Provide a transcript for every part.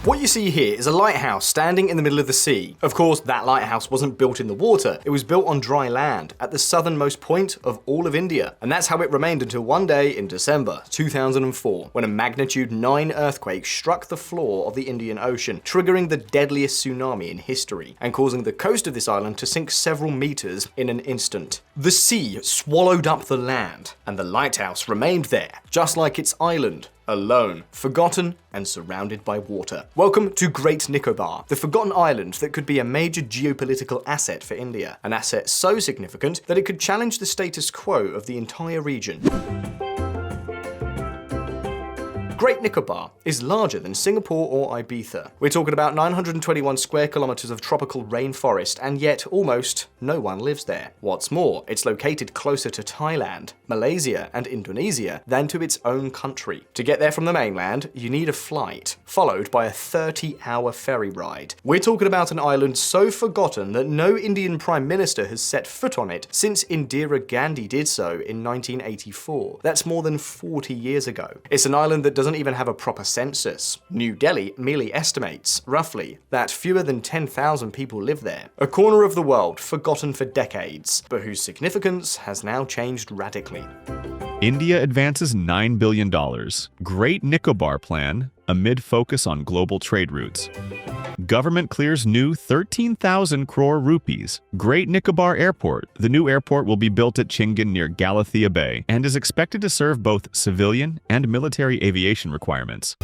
What you see here is a lighthouse standing in the middle of the sea. Of course, that lighthouse wasn't built in the water, it was built on dry land at the southernmost point of all of India. And that's how it remained until one day in December 2004, when a magnitude 9 earthquake struck the floor of the Indian Ocean, triggering the deadliest tsunami in history, and causing the coast of this island to sink several meters in an instant. The sea swallowed up the land, and the lighthouse remained there, just like its island, alone, forgotten, and surrounded by water. Welcome to Great Nicobar, the forgotten island that could be a major geopolitical asset for India, an asset so significant that it could challenge the status quo of the entire region. Great Nicobar is larger than Singapore or Ibiza. We're talking about 921 square kilometers of tropical rainforest, and yet almost no one lives there. What's more, it's located closer to Thailand, Malaysia, and Indonesia than to its own country. To get there from the mainland, you need a flight, followed by a 30-hour ferry ride. We're talking about an island so forgotten that no Indian Prime Minister has set foot on it since Indira Gandhi did so in 1984. That's more than 40 years ago. It's an island that doesn't even have a proper census. New Delhi merely estimates, roughly, that fewer than 10,000 people live there. A corner of the world forgotten for decades, but whose significance has now changed radically. India advances $9 billion. Great Nicobar plan amid focus on global trade routes. Government clears new 13,000 crore rupees. Great Nicobar Airport. The new airport will be built at Chingan near Galathea Bay and is expected to serve both civilian and military aviation requirements.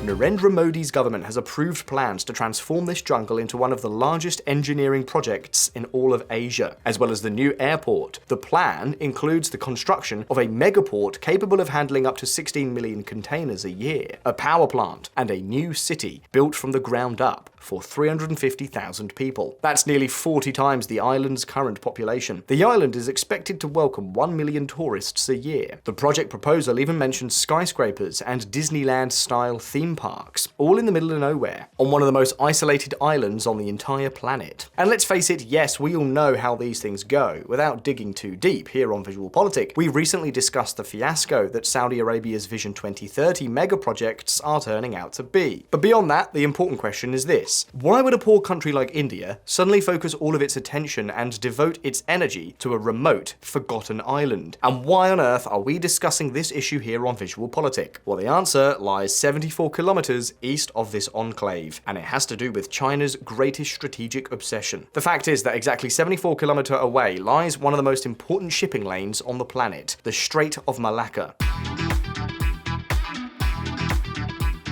Narendra Modi's government has approved plans to transform this jungle into one of the largest engineering projects in all of Asia, as well as the new airport. The plan includes the construction of a megaport capable of handling up to 16 million containers a year, a power plant, and a new city built from the ground up for 350,000 people. That's nearly 40 times the island's current population. The island is expected to welcome 1 million tourists a year. The project proposal even mentions skyscrapers and Disneyland-style theme parks, all in the middle of nowhere, on one of the most isolated islands on the entire planet. And let's face it, yes, we all know how these things go. Without digging too deep here on VisualPolitik, we recently discussed the fiasco that Saudi Arabia's Vision 2030 mega projects are turning out to be. But beyond that, the important question is this: why would a poor country like India suddenly focus all of its attention and devote its energy to a remote, forgotten island? And why on earth are we discussing this issue here on VisualPolitik? Well, the answer lies 74 kilometers east of this enclave, and it has to do with China's greatest strategic obsession. The fact is that exactly 74 kilometers away lies one of the most important shipping lanes on the planet, the Strait of Malacca.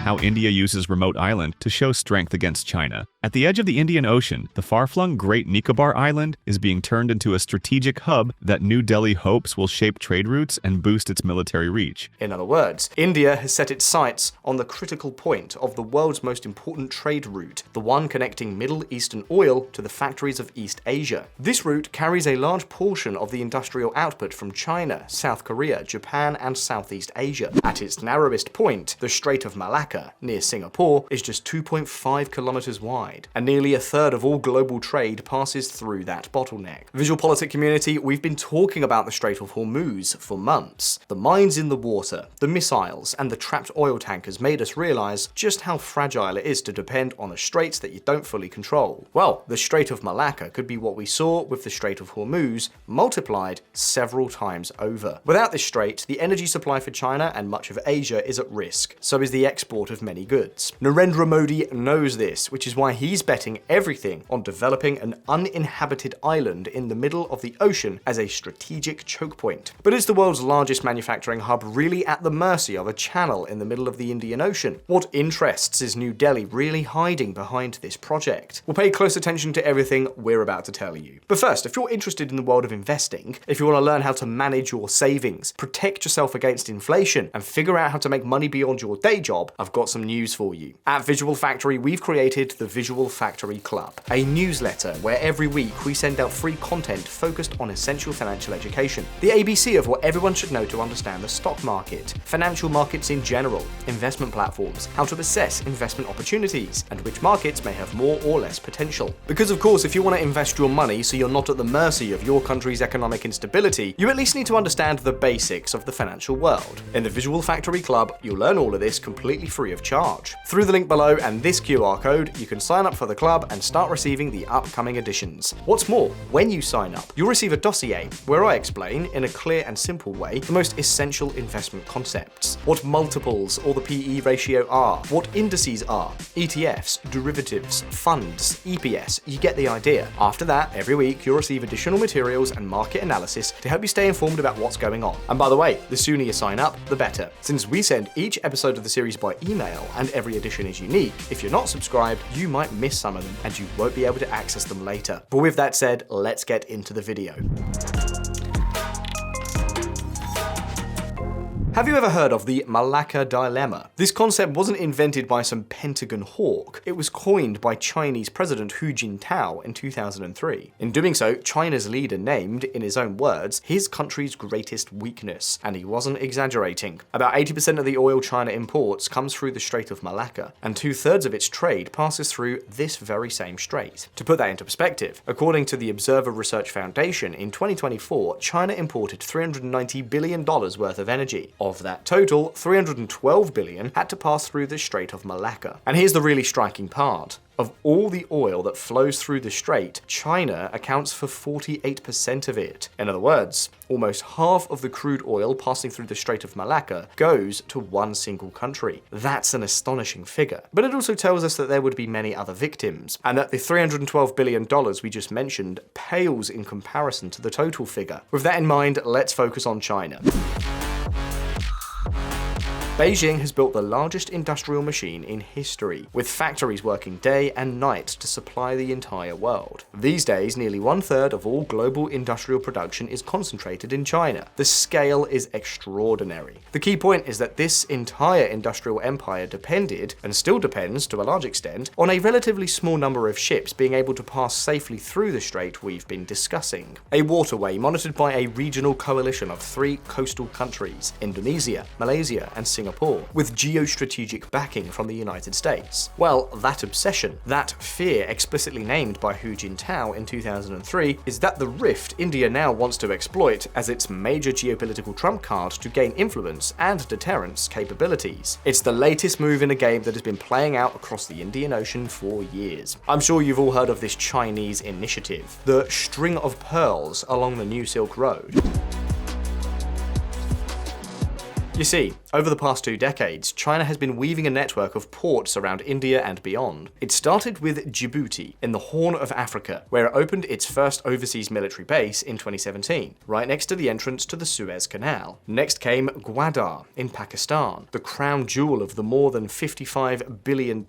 How India uses remote island to show strength against China. At the edge of the Indian Ocean, the far-flung Great Nicobar Island is being turned into a strategic hub that New Delhi hopes will shape trade routes and boost its military reach. In other words, India has set its sights on the critical point of the world's most important trade route, the one connecting Middle Eastern oil to the factories of East Asia. This route carries a large portion of the industrial output from China, South Korea, Japan, and Southeast Asia. At its narrowest point, the Strait of Malacca, near Singapore, is just 2.5 kilometers wide, and nearly a third of all global trade passes through that bottleneck. VisualPolitik community, we've been talking about the Strait of Hormuz for months. The mines in the water, the missiles, and the trapped oil tankers made us realize just how fragile it is to depend on a strait that you don't fully control. Well, the Strait of Malacca could be what we saw with the Strait of Hormuz, multiplied several times over. Without this strait, the energy supply for China and much of Asia is at risk. So is the export of many goods. Narendra Modi knows this, which is why he's betting everything on developing an uninhabited island in the middle of the ocean as a strategic choke point. But is the world's largest manufacturing hub really at the mercy of a channel in the middle of the Indian Ocean? What interests is New Delhi really hiding behind this project? We'll pay close attention to everything we're about to tell you. But first, if you're interested in the world of investing, if you want to learn how to manage your savings, protect yourself against inflation, and figure out how to make money beyond your day job, I've got some news for you. At Visual Factory, we've created the Visual Factory Club, a newsletter where every week we send out free content focused on essential financial education, the ABC of what everyone should know to understand the stock market, financial markets in general, investment platforms, how to assess investment opportunities, and which markets may have more or less potential. Because of course, if you want to invest your money so you're not at the mercy of your country's economic instability, you at least need to understand the basics of the financial world. In the Visual Factory Club, you'll learn all of this completely free of charge. Through the link below and this QR code, you can sign up for the club and start receiving the upcoming editions. What's more, when you sign up, you'll receive a dossier where I explain, in a clear and simple way, the most essential investment concepts. What multiples or the PE ratio are, what indices are, ETFs, derivatives, funds, EPS, you get the idea. After that, every week you'll receive additional materials and market analysis to help you stay informed about what's going on. And by the way, the sooner you sign up, the better. Since we send each episode of the series by email and every edition is unique, if you're not subscribed, you might miss some of them and you won't be able to access them later. But with that said, let's get into the video. Have you ever heard of the Malacca dilemma? This concept wasn't invented by some Pentagon hawk. It was coined by Chinese President Hu Jintao in 2003. In doing so, China's leader named, in his own words, his country's greatest weakness, and he wasn't exaggerating. About 80% of the oil China imports comes through the Strait of Malacca, and 2/3 of its trade passes through this very same strait. To put that into perspective, according to the Observer Research Foundation, in 2024, China imported $390 billion worth of energy. Of that total, $312 billion had to pass through the Strait of Malacca. And here's the really striking part. Of all the oil that flows through the strait, China accounts for 48% of it. In other words, almost half of the crude oil passing through the Strait of Malacca goes to one single country. That's an astonishing figure. But it also tells us that there would be many other victims, and that the $312 billion we just mentioned pales in comparison to the total figure. With that in mind, let's focus on China. Beijing has built the largest industrial machine in history, with factories working day and night to supply the entire world. These days, nearly 1/3 of all global industrial production is concentrated in China. The scale is extraordinary. The key point is that this entire industrial empire depended, and still depends to a large extent, on a relatively small number of ships being able to pass safely through the strait we've been discussing. A waterway monitored by a regional coalition of 3 coastal countries, Indonesia, Malaysia, and Singapore, with geostrategic backing from the United States. Well, that obsession, that fear explicitly named by Hu Jintao in 2003, is that the rift India now wants to exploit as its major geopolitical trump card to gain influence and deterrence capabilities. It's the latest move in a game that has been playing out across the Indian Ocean for years. I'm sure you've all heard of this Chinese initiative, the string of pearls along the New Silk Road. You see, over the past 2 decades, China has been weaving a network of ports around India and beyond. It started with Djibouti, in the Horn of Africa, where it opened its first overseas military base in 2017, right next to the entrance to the Suez Canal. Next came Gwadar, in Pakistan, the crown jewel of the more than $55 billion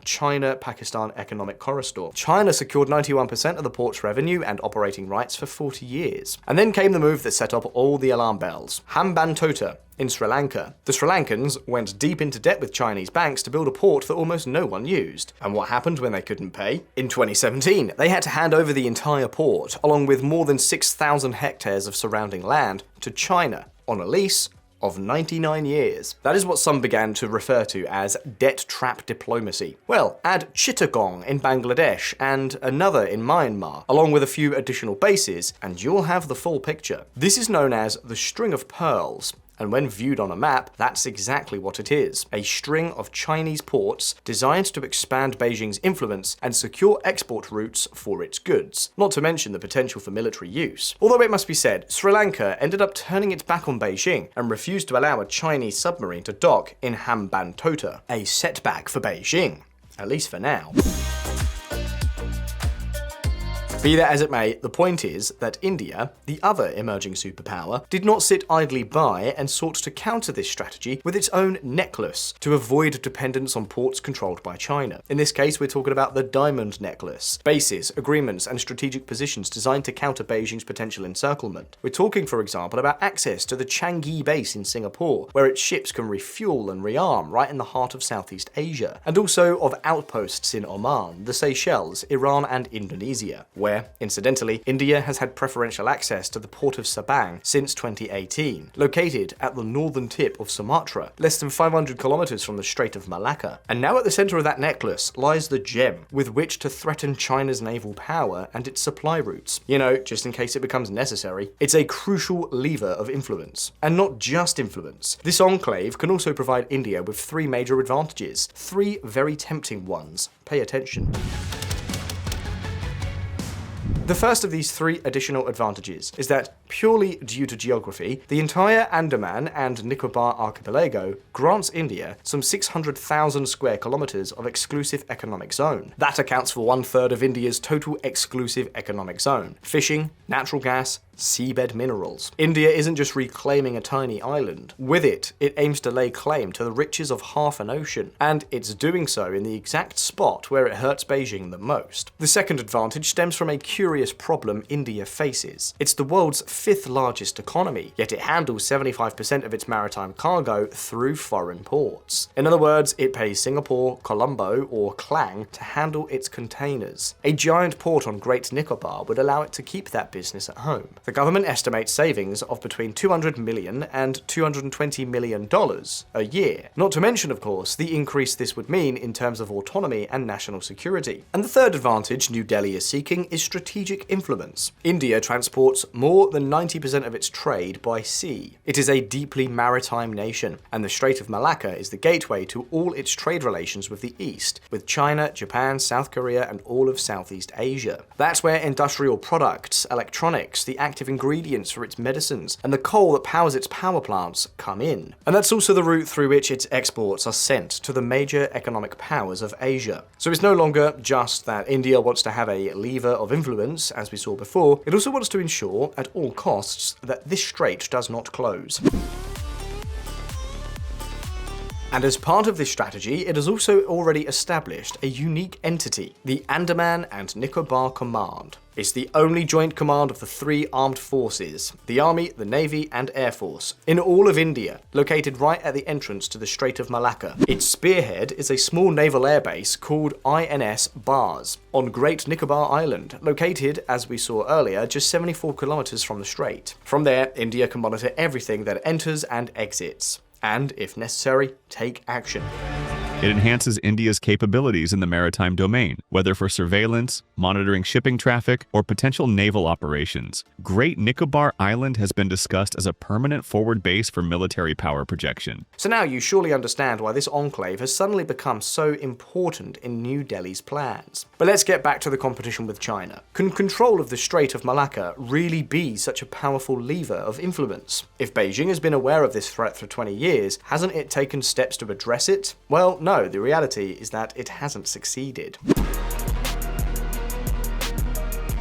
China-Pakistan economic corridor. China secured 91% of the port's revenue and operating rights for 40 years. And then came the move that set off all the alarm bells. Hambantota, in Sri Lanka. The Sri Lankans went deep into debt with Chinese banks to build a port that almost no one used. And what happened when they couldn't pay? In 2017, they had to hand over the entire port, along with more than 6,000 hectares of surrounding land, to China, on a lease of 99 years. That is what some began to refer to as debt trap diplomacy. Well, add Chittagong in Bangladesh and another in Myanmar, along with a few additional bases, and you'll have the full picture. This is known as the String of Pearls. And when viewed on a map, that's exactly what it is. A string of Chinese ports designed to expand Beijing's influence and secure export routes for its goods, not to mention the potential for military use. Although it must be said, Sri Lanka ended up turning its back on Beijing and refused to allow a Chinese submarine to dock in Hambantota, a setback for Beijing, at least for now. Be that as it may, the point is that India, the other emerging superpower, did not sit idly by and sought to counter this strategy with its own necklace to avoid dependence on ports controlled by China. In this case, we're talking about the Diamond Necklace. Bases, agreements, and strategic positions designed to counter Beijing's potential encirclement. We're talking, for example, about access to the Changi base in Singapore, where its ships can refuel and rearm right in the heart of Southeast Asia, and also of outposts in Oman, the Seychelles, Iran, and Indonesia, where, incidentally, India has had preferential access to the port of Sabang since 2018, located at the northern tip of Sumatra, less than 500 kilometers from the Strait of Malacca. And now at the center of that necklace lies the gem with which to threaten China's naval power and its supply routes. You know, just in case it becomes necessary. It's a crucial lever of influence. And not just influence. This enclave can also provide India with three major advantages. Three very tempting ones. Pay attention. The first of these three additional advantages is that, purely due to geography, the entire Andaman and Nicobar archipelago grants India some 600,000 square kilometers of exclusive economic zone. That accounts for 1/3 of India's total exclusive economic zone. Fishing, natural gas, seabed minerals. India isn't just reclaiming a tiny island. With it, it aims to lay claim to the riches of half an ocean, and it's doing so in the exact spot where it hurts Beijing the most. The second advantage stems from a curious problem India faces. It's the world's 5th largest economy, yet it handles 75% of its maritime cargo through foreign ports. In other words, it pays Singapore, Colombo, or Klang to handle its containers. A giant port on Great Nicobar would allow it to keep that business at home. The government estimates savings of between $200 million and $220 million a year. Not to mention, of course, the increase this would mean in terms of autonomy and national security. And the third advantage New Delhi is seeking is strategic influence. India transports more than 90% of its trade by sea. It is a deeply maritime nation, and the Strait of Malacca is the gateway to all its trade relations with the East, with China, Japan, South Korea, and all of Southeast Asia. That's where industrial products, electronics, the active ingredients for its medicines, and the coal that powers its power plants come in. And that's also the route through which its exports are sent to the major economic powers of Asia. So it's no longer just that India wants to have a lever of influence, as we saw before, it also wants to ensure, at all costs, that this strait does not close. And as part of this strategy, it has also already established a unique entity, the Andaman and Nicobar Command. It's the only joint command of the three armed forces, the Army, the Navy, and Air Force, in all of India, located right at the entrance to the Strait of Malacca. Its spearhead is a small naval airbase called INS Bars, on Great Nicobar Island, located, as we saw earlier, just 74 kilometers from the strait. From there, India can monitor everything that enters and exits, and, if necessary, take action. It enhances India's capabilities in the maritime domain, whether for surveillance, monitoring shipping traffic, or potential naval operations. Great Nicobar Island has been discussed as a permanent forward base for military power projection. So now you surely understand why this enclave has suddenly become so important in New Delhi's plans. But let's get back to the competition with China. Can control of the Strait of Malacca really be such a powerful lever of influence? If Beijing has been aware of this threat for 20 years, hasn't it taken steps to address it? Well, no. No, the reality is that it hasn't succeeded.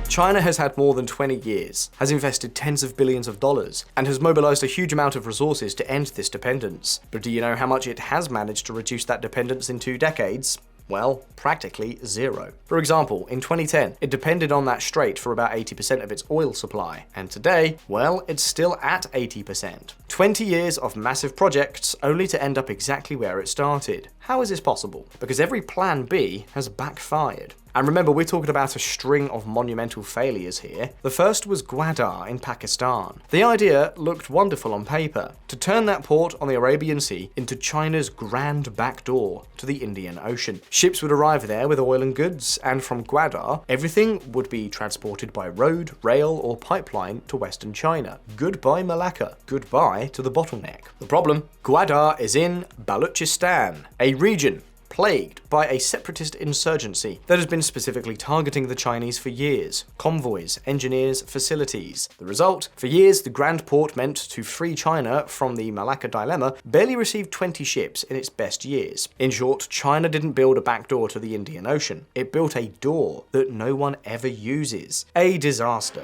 China has had more than 20 years, has invested tens of billions of dollars, and has mobilized a huge amount of resources to end this dependence. But do you know how much it has managed to reduce that dependence in 2 decades? Well, practically zero. For example, in 2010, it depended on that strait for about 80% of its oil supply, and today, well, it's still at 80%. 20 years of massive projects only to end up exactly where it started. How is this possible? Because every plan B has backfired. And remember, we're talking about a string of monumental failures here. The first was Gwadar in Pakistan. The idea looked wonderful on paper, to turn that port on the Arabian Sea into China's grand back door to the Indian Ocean. Ships would arrive there with oil and goods, and from Gwadar, everything would be transported by road, rail, or pipeline to Western China. Goodbye Malacca. Goodbye to the bottleneck. The problem? Gwadar is in Balochistan, a region plagued by a separatist insurgency that has been specifically targeting the Chinese for years. Convoys, engineers, facilities. The result? For years, the Grand Port meant to free China from the Malacca dilemma barely received 20 ships in its best years. In short, China didn't build a backdoor to the Indian Ocean. It built a door that no one ever uses. A disaster.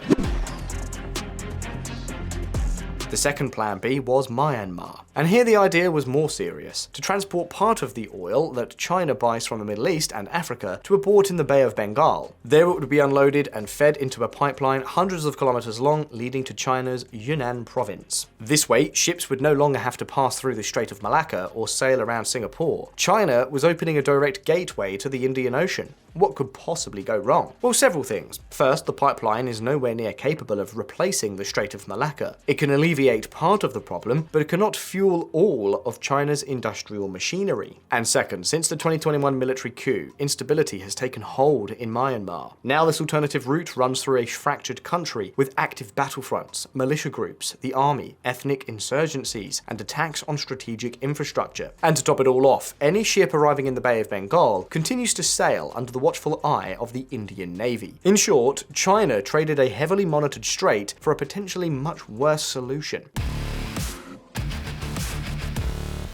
The second plan B was Myanmar. And here the idea was more serious: to transport part of the oil that China buys from the Middle East and Africa to a port in the Bay of Bengal. There it would be unloaded and fed into a pipeline hundreds of kilometers long leading to China's Yunnan province. This way, ships would no longer have to pass through the Strait of Malacca or sail around Singapore. China was opening a direct gateway to the Indian Ocean. What could possibly go wrong? Well, several things. First, the pipeline is nowhere near capable of replacing the Strait of Malacca. It can alleviate part of the problem, but it cannot fuel all of China's industrial machinery. And second, since the 2021 military coup, instability has taken hold in Myanmar. Now this alternative route runs through a fractured country with active battlefronts, militia groups, the army, ethnic insurgencies, and attacks on strategic infrastructure. And to top it all off, any ship arriving in the Bay of Bengal continues to sail under the watchful eye of the Indian Navy. In short, China traded a heavily monitored strait for a potentially much worse solution.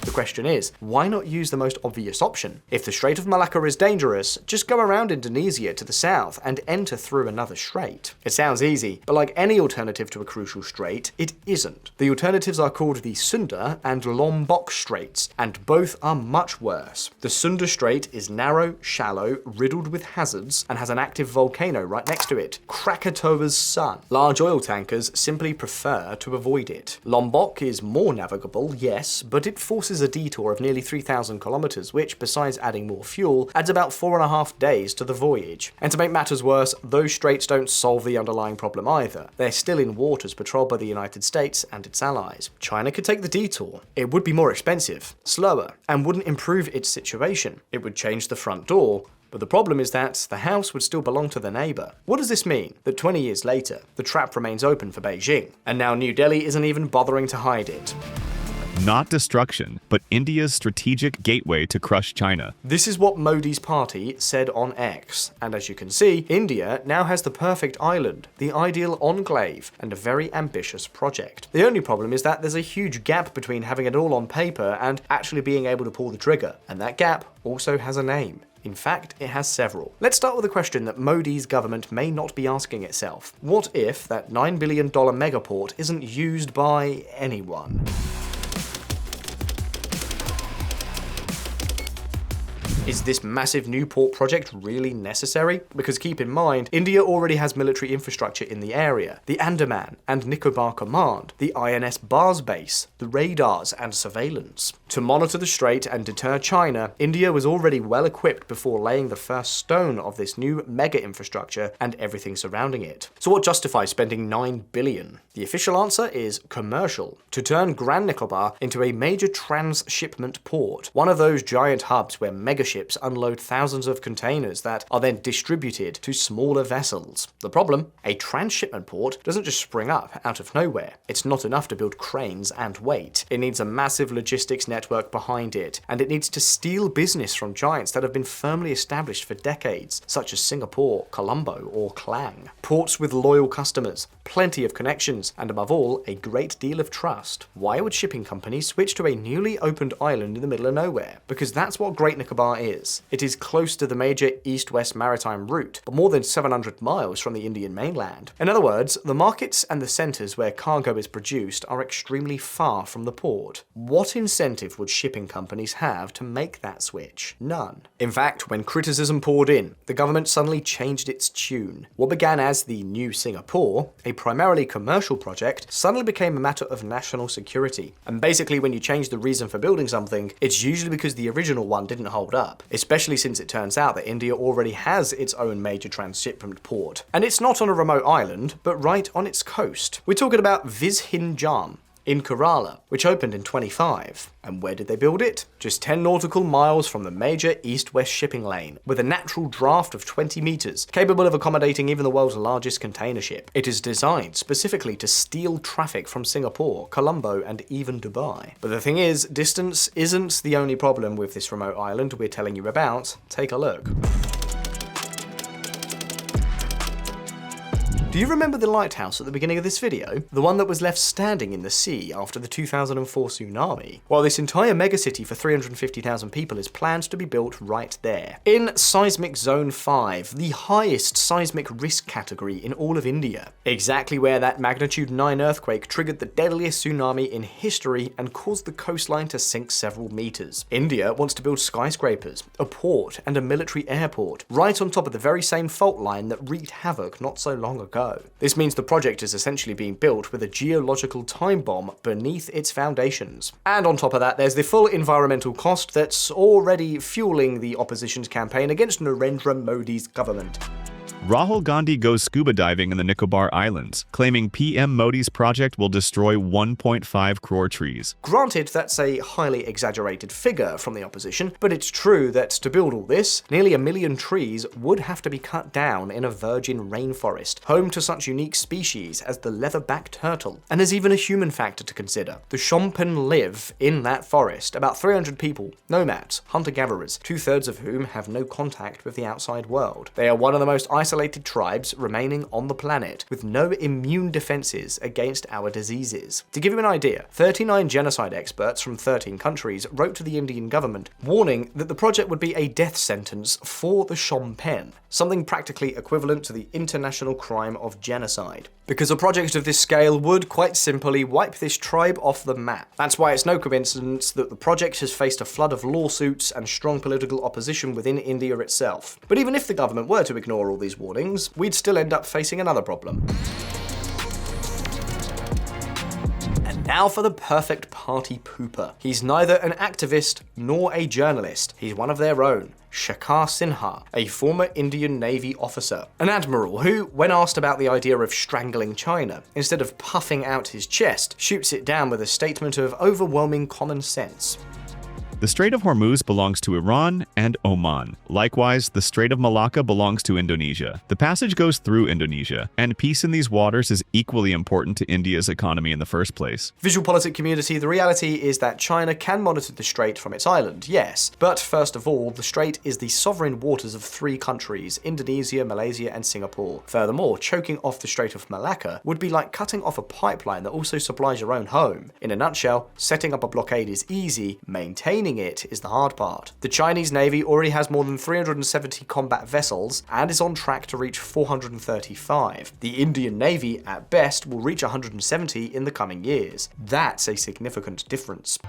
The question is, why not use the most obvious option? If the Strait of Malacca is dangerous, just go around Indonesia to the south and enter through another strait. It sounds easy, but like any alternative to a crucial strait, it isn't. The alternatives are called the Sunda and Lombok Straits, and both are much worse. The Sunda Strait is narrow, shallow, riddled with hazards, and has an active volcano right next to it, Krakatoa's sun. Large oil tankers simply prefer to avoid it. Lombok is more navigable, yes, but it forces a detour of nearly 3,000 kilometers, which, besides adding more fuel, adds about 4.5 days to the voyage. And to make matters worse, those straits don't solve the underlying problem either. They're still in waters patrolled by the United States and its allies. China could take the detour. It would be more expensive, slower, and wouldn't improve its situation. It would change the front door, but the problem is that the house would still belong to the neighbour. What does this mean? That 20 years later, the trap remains open for Beijing, and now New Delhi isn't even bothering to hide it. Not destruction, but India's strategic gateway to crush China. This is what Modi's party said on X, and as you can see, India now has the perfect island, the ideal enclave, and a very ambitious project. The only problem is that there's a huge gap between having it all on paper and actually being able to pull the trigger, and that gap also has a name. In fact, it has several. Let's start with a question that Modi's government may not be asking itself. What if that $9 billion megaport isn't used by anyone? Is this massive new port project really necessary? Because keep in mind, India already has military infrastructure in the area, the Andaman and Nicobar Command, the INS Bars base, the radars and surveillance. To monitor the strait and deter China, India was already well equipped before laying the first stone of this new mega infrastructure and everything surrounding it. So what justifies spending $9 billion? The official answer is commercial. To turn Grand Nicobar into a major transshipment port, one of those giant hubs where mega ships unload thousands of containers that are then distributed to smaller vessels. The problem? A transshipment port doesn't just spring up out of nowhere. It's not enough to build cranes and weight. It needs a massive logistics network behind it, and it needs to steal business from giants that have been firmly established for decades, such as Singapore, Colombo, or Klang. Ports with loyal customers, plenty of connections, and above all, a great deal of trust. Why would shipping companies switch to a newly opened island in the middle of nowhere? Because that's what Great Nicobar is. It is close to the major east-west maritime route, but more than 700 miles from the Indian mainland. In other words, the markets and the centres where cargo is produced are extremely far from the port. What incentive would shipping companies have to make that switch? None. In fact, when criticism poured in, the government suddenly changed its tune. What began as the New Singapore, a primarily commercial project, suddenly became a matter of national security. And basically, when you change the reason for building something, it's usually because the original one didn't hold up, especially since it turns out that India already has its own major transshipment port. And it's not on a remote island, but right on its coast. We're talking about Vizhinjam. in Kerala, which opened in 25. And where did they build it? Just 10 nautical miles from the major east-west shipping lane, with a natural draft of 20 meters, capable of accommodating even the world's largest container ship. It is designed specifically to steal traffic from Singapore, Colombo, and even Dubai. But the thing is, distance isn't the only problem with this remote island we're telling you about. Take a look. Do you remember the lighthouse at the beginning of this video? The one that was left standing in the sea after the 2004 tsunami? Well, this entire megacity for 350,000 people is planned to be built right there. In Seismic Zone 5, the highest seismic risk category in all of India. Exactly where that magnitude 9 earthquake triggered the deadliest tsunami in history and caused the coastline to sink several meters. India wants to build skyscrapers, a port, and a military airport, right on top of the very same fault line that wreaked havoc not so long ago. This means the project is essentially being built with a geological time bomb beneath its foundations. And on top of that, there's the full environmental cost that's already fueling the opposition's campaign against Narendra Modi's government. Rahul Gandhi goes scuba diving in the Nicobar Islands, claiming PM Modi's project will destroy 1.5 crore trees. Granted, that's a highly exaggerated figure from the opposition, but it's true that to build all this, nearly 1 million trees would have to be cut down in a virgin rainforest, home to such unique species as the leatherback turtle. And there's even a human factor to consider. The Shompen live in that forest, about 300 people, nomads, hunter-gatherers, 2/3 of whom have no contact with the outside world. They are one of the most isolated tribes remaining on the planet, with no immune defenses against our diseases. To give you an idea, 39 genocide experts from 13 countries wrote to the Indian government, warning that the project would be a death sentence for the Shompen, something practically equivalent to the international crime of genocide. Because a project of this scale would quite simply wipe this tribe off the map. That's why it's no coincidence that the project has faced a flood of lawsuits and strong political opposition within India itself. But even if the government were to ignore all these warnings, we'd still end up facing another problem. And now for the perfect party pooper. He's neither an activist nor a journalist. He's one of their own. Shekhar Sinha, a former Indian Navy officer, an admiral who, when asked about the idea of strangling China, instead of puffing out his chest, shoots it down with a statement of overwhelming common sense. The Strait of Hormuz belongs to Iran and Oman. Likewise, the Strait of Malacca belongs to Indonesia. The passage goes through Indonesia, and peace in these waters is equally important to India's economy in the first place. VisualPolitik community, the reality is that China can monitor the strait from its island, yes. But first of all, the strait is the sovereign waters of 3 countries, Indonesia, Malaysia, and Singapore. Furthermore, choking off the Strait of Malacca would be like cutting off a pipeline that also supplies your own home. In a nutshell, setting up a blockade is easy, maintaining it is the hard part. The Chinese Navy already has more than 370 combat vessels and is on track to reach 435. The Indian Navy, at best, will reach 170 in the coming years. That's a significant difference.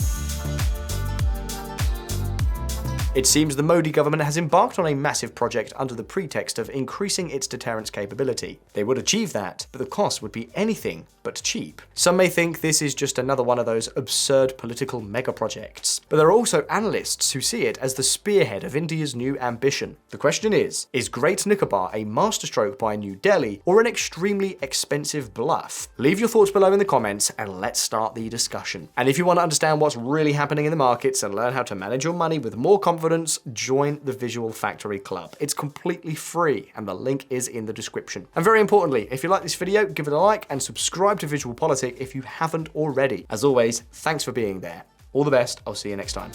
It seems the Modi government has embarked on a massive project under the pretext of increasing its deterrence capability. They would achieve that, but the cost would be anything but cheap. Some may think this is just another one of those absurd political mega projects, but there are also analysts who see it as the spearhead of India's new ambition. The question is Great Nicobar a masterstroke by New Delhi or an extremely expensive bluff? Leave your thoughts below in the comments and let's start the discussion. And if you want to understand what's really happening in the markets and learn how to manage your money with more confidence, join the Visual Factory Club. It's completely free and the link is in the description. And very importantly, if you like this video, give it a like and subscribe to VisualPolitik if you haven't already. As always, thanks for being there. All the best, I'll see you next time.